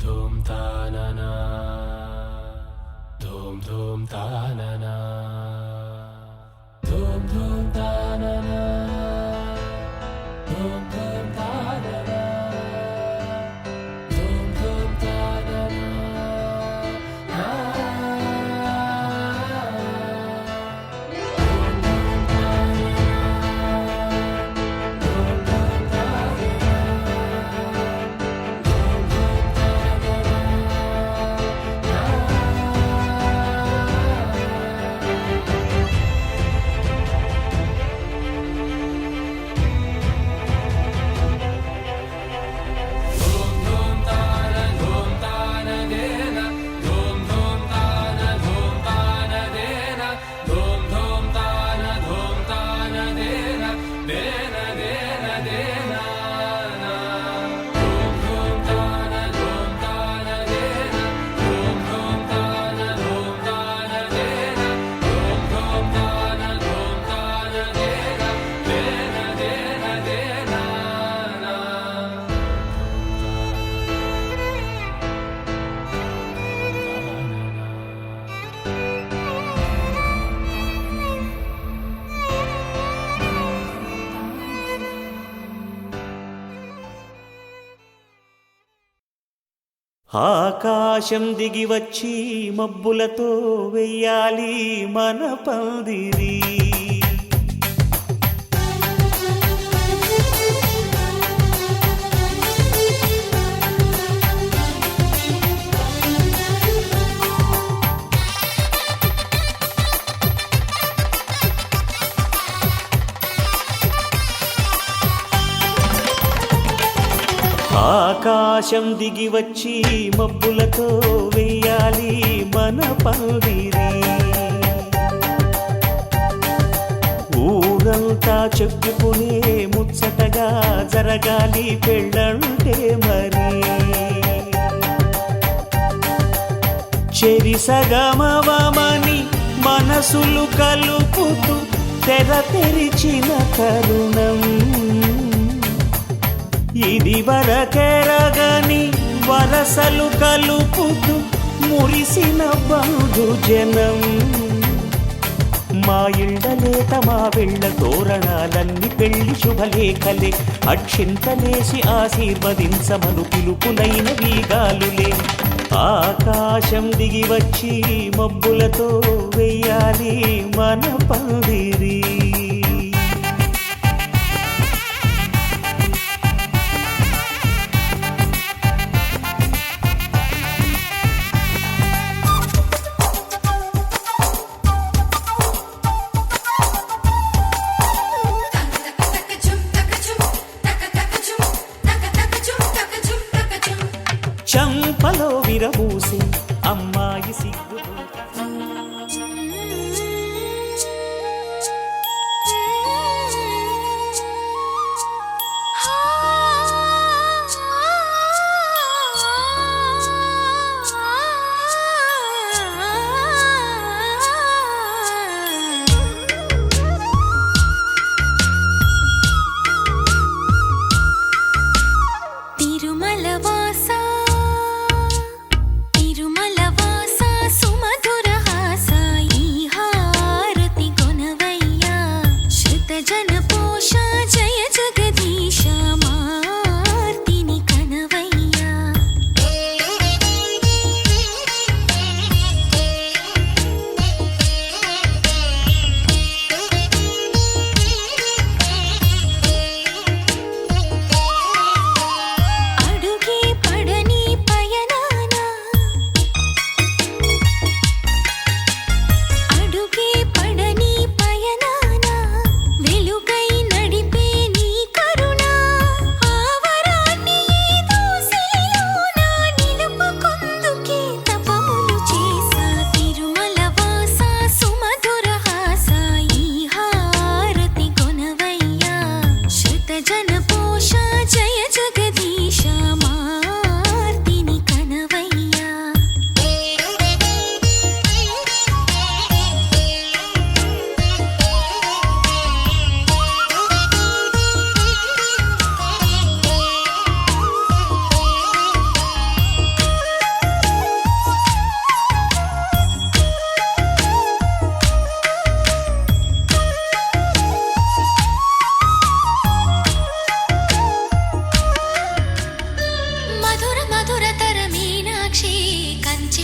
ధూమ్ తాననా ధూమ్ ధూమ్ తాననా ధూమ్ ధూమ్ తాననా ధూమ్ ధూమ్ తాననా ధూమ్ ధూమ్ తాననా ఆకాశం దిగి వచ్చి మబ్బులతో వెయ్యాలి మన పందిరి. ఆకాశం దిగి వచ్చి మబ్బులతో వెయ్యాలి మన పందిరి. ఊరంతా చెప్పుకునే ముచ్చటగా జరగాలి పెళ్ళంటే మరి. చెరిసగమవమని మనసులు కలుపుతూ తెర తెరిచిన తరుణం ఇది వరకెరగని వరసలు కలుపుతూ మురిసిన బంధుజనం. మా ఇళ్ళలేత మా వెళ్ళ తోరణాలన్నీ పెళ్లి శుభలేఖలే. అక్షింతలేసి ఆశీర్వదించమను పిలుపులైన వీగాలులే. ఆకాశం దిగి వచ్చి మబ్బులతో వెయ్యాలి మన పందిరి. చంపలో విరబూసి అమ్మాయి సిగ్గు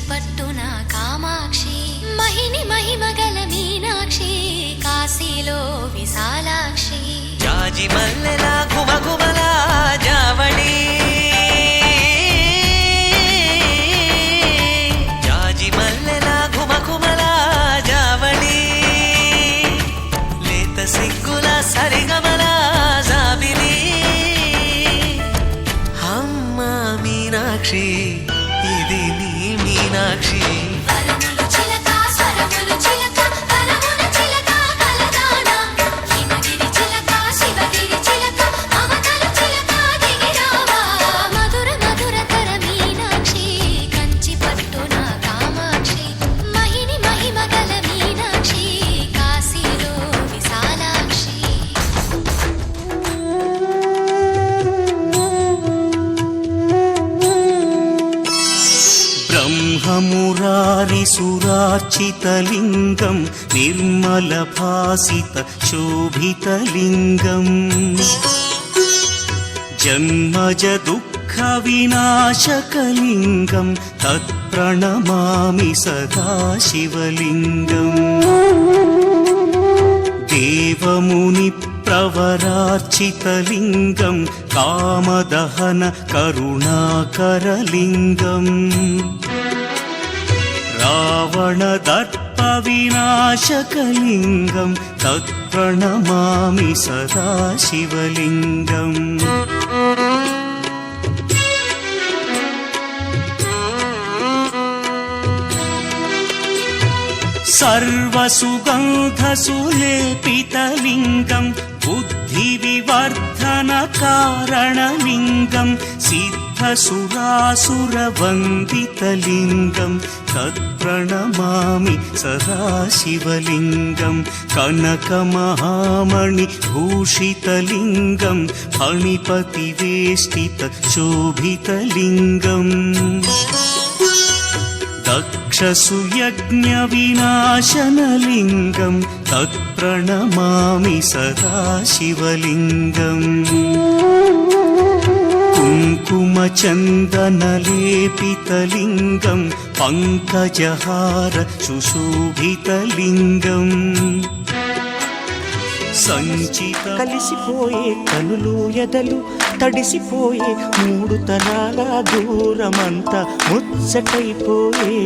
పట్టున కామాక్షి మహిని మహిమగల మీనాక్షి కాశీలో విశాలాక్షి జాజి మల్లెల గుమగుమల జావళి జాజి మల్లెల గుమగుమల జావళి లేత సిగ్గుల సరిగమల జాబిలి అమ్మ మీనాక్షి ఇది నీ మీనాక్షి వరములు చిలక స్వరములు చిలక వరముల చిలక కలదానా హిమగిరి చిలక శివగిరి చిలక మమతలు చిలక దిగిరావా మధుర మధుర తర మీనాక్షి కంచి పట్టున కామాక్షి మహిని మహిమగల మీనాక్షి కాశీలో విశాలాక్షి బ్రహ్మమురారిసురార్చితలింగం నిర్మలభాసిత శోభితలింగం జన్మజ దుఃఖ వినాశకలింగం తత్ప్రణమామి సదా శివలింగం దేవముని ప్రవరార్చితలింగం కామదహన కరుణాకరలింగం రావణదర్ప వినాశకలింగం తత్ప్రణమామి సదా శివలింగం సర్వసుగంధసులేపితలింగం బుద్ధివివర్ధన కారణలింగం సిద్ధసురాసురవందితలింగం తత్ప్రణమామి సదా శివలింగం కనకమహామణి భూషితలింగం ఫణిపతివేష్టిత శోభితలింగం దక్షసుయజ్ఞ వినాశనలింగం తత్ప్రణమామి సదా శివలింగం కుంకుమచందనలేపితలింగం పంకజహార సుశోభితలింగం సంచిత కలిసిపోయే కనులు ఎదలు తడిసిపోయే మూడు తరాల దూరమంతా ముచ్చటైపోయే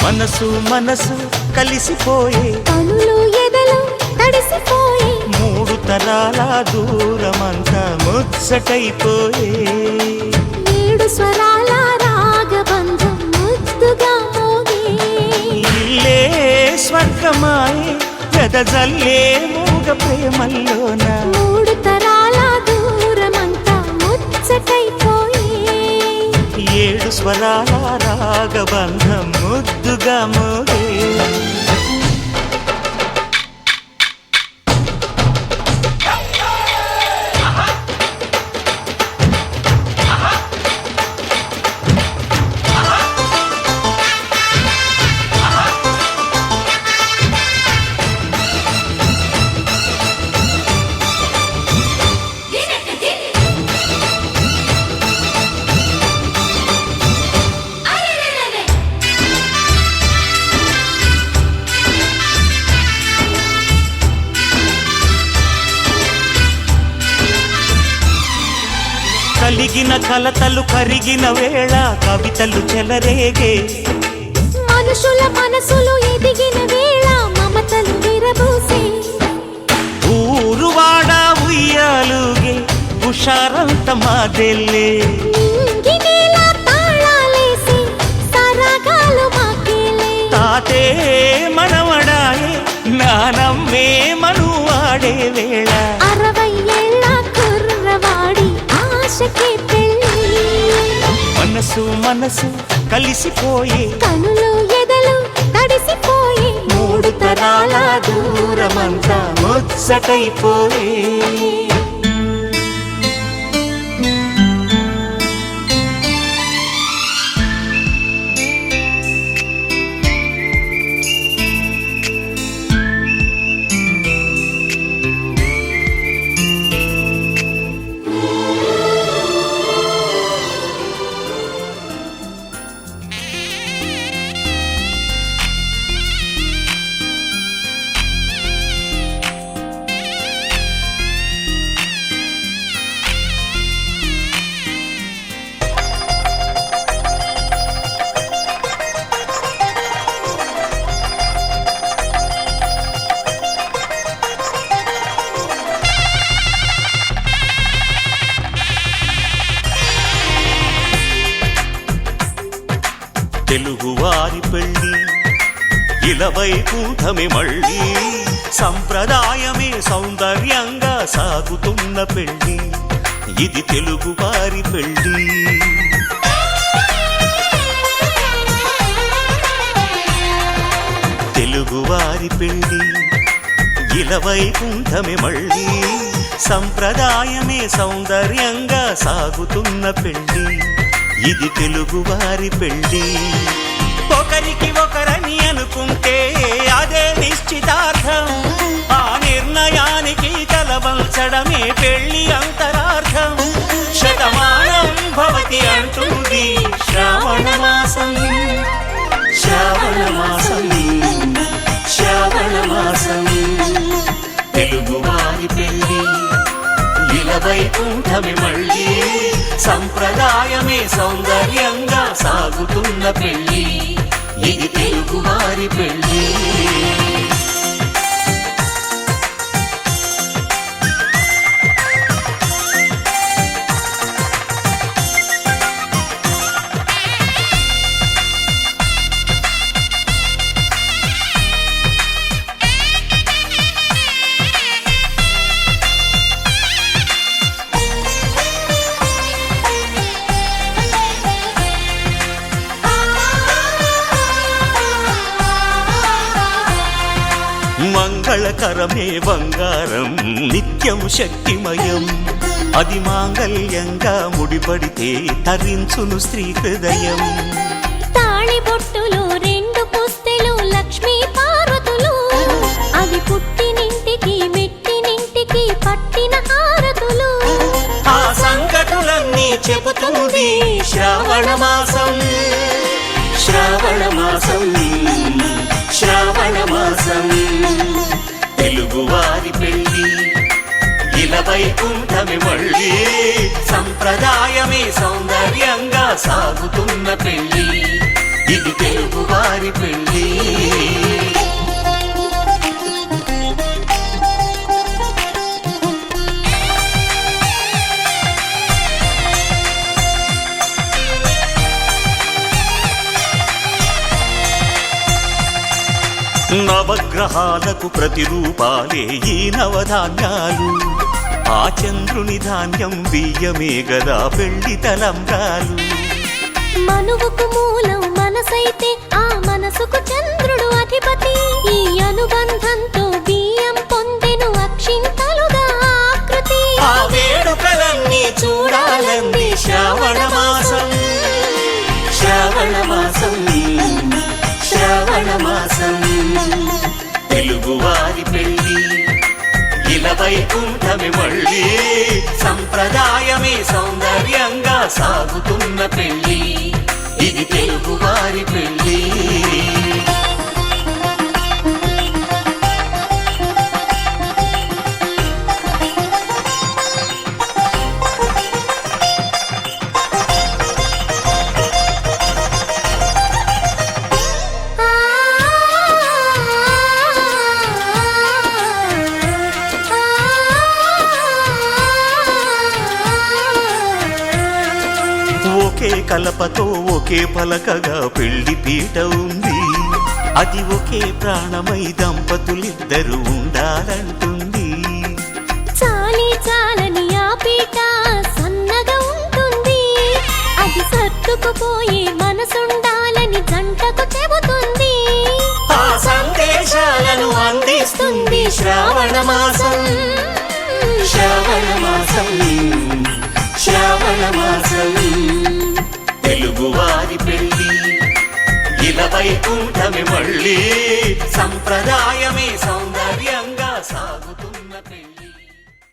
మనసు మనసు కలిసిపోయే కనులు ఎదలు తడిసిపోయే మూడు తరాల దూరమంతా ముచ్చటైపోయే ఏడు స్వరాల రాగబంధం ముద్దుగా మోగే ఇల్లే స్వర్గమాయే వెదజల్లే మూగ ప్రేమల్లోన మూడు తరాల దూరమంతా ముచ్చటైపోయే ఏడు స్వరాల రాగబంధం ముద్దుగా మోగే కలిగిన కలతలు కరిగిన వేళ కవితలు చెలరేగే మనుషుల మనసులు ఎదిగిన వేళ మమతలు విరబూసే ఊరువాడ ఉయ్యాలుగే హుషారంత మాదెల్లే నింగినేల తాళాలేసి సరాగాలు మాకేలే తాతే మనవడాయే నానమ్మే మనువాడే వేళ 60 ఏళ్ళ కుర్రవాడి ఆశకే పెళ్ళి మనసు మనసు కలిసిపోయే కనులు ఎదలు తడిసిపోయి మూడు అంతరాల దూరమంతా ముచ్చటైపోయే. తెలుగువారి పెళ్ళి ఇలవై కూటమి మళ్ళీ సంప్రదాయమే సౌందర్యంగా సాగుతున్న పెళ్ళి ఇది తెలుగువారి పెళ్ళి. తెలుగువారి పెళ్ళి ఇలవై కూటమి మళ్ళీ సంప్రదాయమే సౌందర్యంగా సాగుతున్న పెళ్ళి ఇది తెలుగువారి పెళ్ళి. ఒకరికి ఒకరని అనుకుంటే అదే నిశ్చితార్థం, ఆ నిర్ణయానికి తలవంచడమే పెళ్ళి అంతరార్థం. శతమానం భవతి అంటుంది శ్రావణ మాసం, శ్రావణ మాసం, శ్రావణ మాసం. తెలుగువారి పెళ్ళి ఇలవై కూటమి మళ్ళీ సంప్రదాయమే సౌందర్యంగా సాగుతున్న పెళ్ళి ఇది తెలుగువారి పెళ్ళి. మంగళకరమే బంగారం నిత్యం శక్తిమయం, అది మాంగళ్యంగా ముడిపడితే తరించును స్త్రీ హృదయం. తాళిబొట్టులు రెండు పుస్తెలు లక్ష్మీ పార్వతులు, అవి పుట్టినింటికి మెట్టినింటికి పట్టిన హారతులు. ఆ సంకటులన్నీ చెబుతుంది శ్రావణ మాసం, శ్రావణ మాసం, శ్రావణ మాసం. తెలుగువారి పెళ్ళి ఇలవై కూటమి మళ్ళీ సంప్రదాయమే సౌందర్యంగా సాగుతున్న పెళ్ళి ఇది తెలుగువారి పెళ్ళి. నవగ్రహాలకు ప్రతిరూపాలే ఈ నవధాన్యాలు, ఆ చంద్రుని ధాన్యం బియ్యమే గదా పెళ్లి తలంబ్రాలు. మనువుకు మూలం మనసైతే ఆ మనసుకు చంద్రుడు అధిపతి, ఈ అనుబంధంతో బియ్యం పొందెను అక్షింతలుగా ఆకృతి. ఆ వేడుకలన్నీ చూడాలంది శ్రావణ మాసం, శ్రావణ మాసం, శ్రావణ మాసం. తెలుగువారి పెళ్ళి ఇలవై కూటమి మళ్ళీ సంప్రదాయమే సౌందర్యంగా సాగుతున్న పెళ్ళి ఇది తెలుగువారి పెళ్ళి. ఒకే కలపతో ఒకే పలకగా పెళ్లి పీట ఉంది, అది ఒకే ప్రాణమై దంపతులిద్దరు ఉండాలంటుంది. చాలి చాలని ఆ పీట సన్నగా ఉంటుంది, అది సర్దుకుపోయే మనసుండాలని జంటకు చెబుతుంది. ఆ సందేశాలను శ్రావణ మాసం శ్రావణ మాసం శ్రావణ మాసం తెలుగువారి పెళ్ళి ఇలా వైకుంఠమే మళ్ళీ సంప్రదాయమే సౌందర్యంగా సాగు